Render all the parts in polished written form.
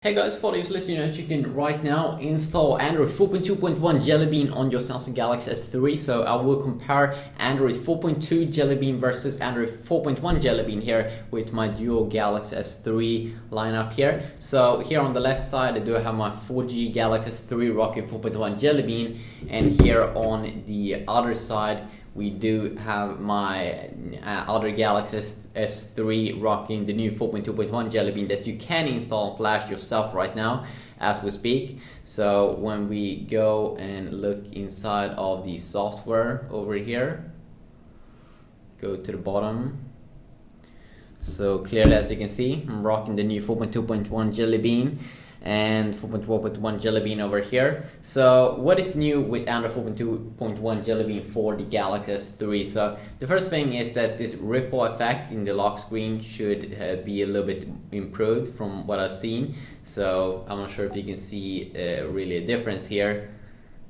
Hey guys, for this, let you know that you can right now install Android 4.2.1 Jelly Bean on your Samsung Galaxy S3. So I will compare Android 4.2 Jelly Bean versus Android 4.1 Jelly Bean here with my dual Galaxy S3 lineup here. So here on the left side I do have my 4G Galaxy S3 rocking 4.1 Jelly Bean, and here on the other side we do have my other Galaxy S3 rocking the new 4.2.1 Jelly Bean that you can install on Flash yourself right now as we speak. So when we go and look inside of the software over here, go to the bottom. So clearly, as you can see, I'm rocking the new 4.2.1 Jelly Bean and 4.4.1 Jelly Bean over here. So what is new with Android 4.2.1 Jelly Bean for the Galaxy S3? So the first thing is that this ripple effect in the lock screen should be a little bit improved from what I've seen. So I'm not sure if you can see really a difference here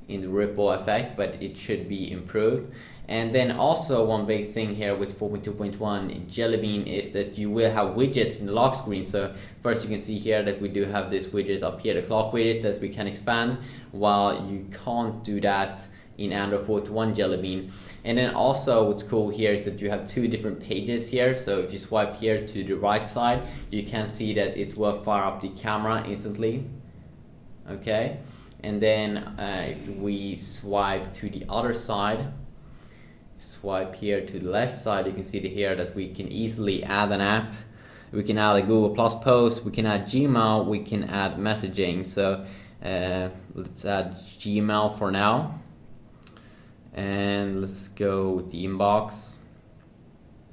in the ripple effect, but it should be improved. And then also one big thing here with 4.2.1 Jelly Bean is that you will have widgets in the lock screen. So first you can see here that we do have this widget up here, the clock widget, that we can expand, while you can't do that in Android 4.1 Jelly Bean. And then also what's cool here is that you have two different pages here. So if you swipe here to the right side, you can see that it will fire up the camera instantly. Okay, and then if we swipe to the other side, swipe here to the left side, you can see here that we can easily add an app. We can add a Google Plus post, we can add Gmail, we can add messaging. So let's add Gmail for now, and let's go with the inbox.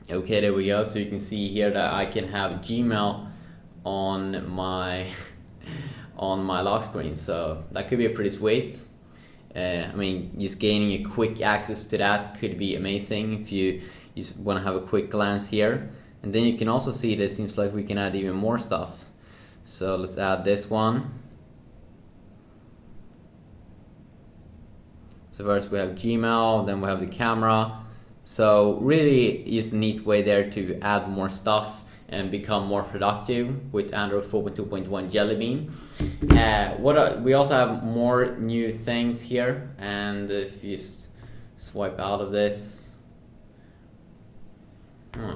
Okay, there we go. So you can see here that I can have Gmail on my on my lock screen, so that could be a pretty sweet. I mean, just gaining a quick access to that could be amazing if you just want to have a quick glance here. And then you can also see that it seems like we can add even more stuff. So let's add this one. So first we have Gmail, then we have the camera. So really just a neat way there to add more stuff and become more productive with Android 4.2.1 Jelly Bean. We also have more new things here, and if you swipe out of this,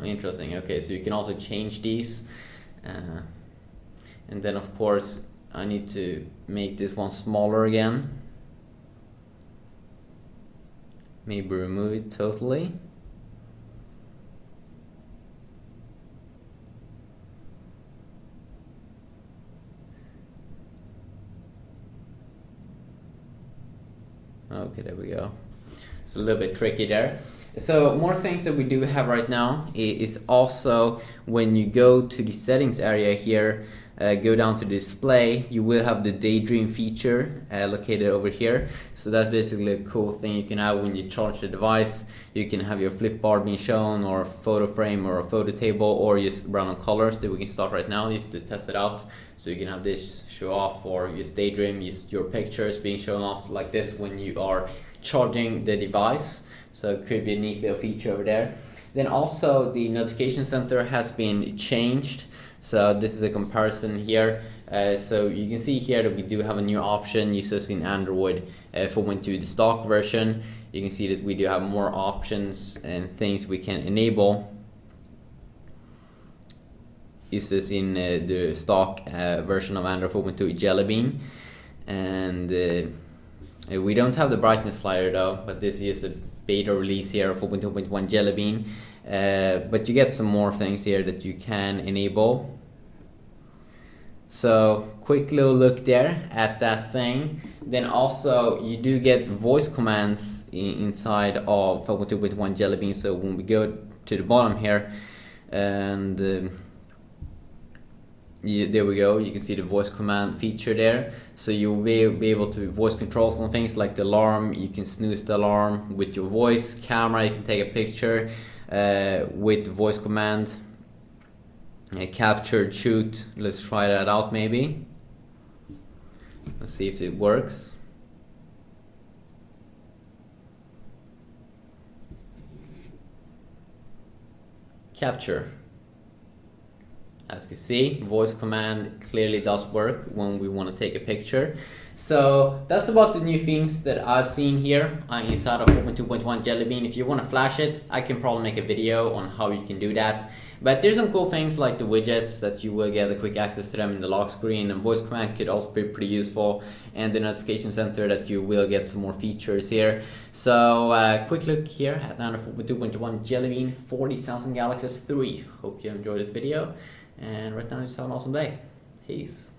interesting. Okay, so you can also change these, and then of course I need to make this one smaller again, maybe remove it totally. Okay, there we go. It's a little bit tricky there. So more things that we do have right now is also when you go to the settings area here, go down to display, you will have the Daydream feature located over here. So that's basically a cool thing you can have when you charge the device. You can have your flip bar being shown, or a photo frame, or a photo table, or just random colors that we can start right now just to test it out. So you can have this show off, or use Daydream, use your pictures being shown off like this when you are charging the device. So it could be a neat little feature over there. Then also the notification center has been changed. So this is a comparison here. So you can see here that we do have a new option used in Android 4.2, the stock version. You can see that we do have more options and things we can enable. Is this in the stock version of Android 4.2 Jelly Bean, and we don't have the brightness slider though, but this is a beta release here of 4.2.1 Jelly Bean. But you get some more things here that you can enable. So quick little look there at that thing. Then also you do get voice commands inside of 4.2.1 Jelly Bean. So when we go to the bottom here, and there we go, you can see the voice command feature there. So you'll be able to voice control some things like the alarm. You can snooze the alarm with your voice. Camera, you can take a picture with the voice command. Capture, shoot, let's try that out maybe. Let's see if it works. Capture. As you can see, voice command clearly does work when we want to take a picture. So that's about the new things that I've seen here inside of 4.2.1 Jelly Bean. If you want to flash it, I can probably make a video on how you can do that. But there's some cool things like the widgets that you will get a quick access to them in the lock screen, and voice command could also be pretty useful, and the notification center that you will get some more features here. So quick look here at Android 4.2.1 Jelly Bean 40,000 Galaxy S3. Hope you enjoyed this video, and right now just have an awesome day. Peace.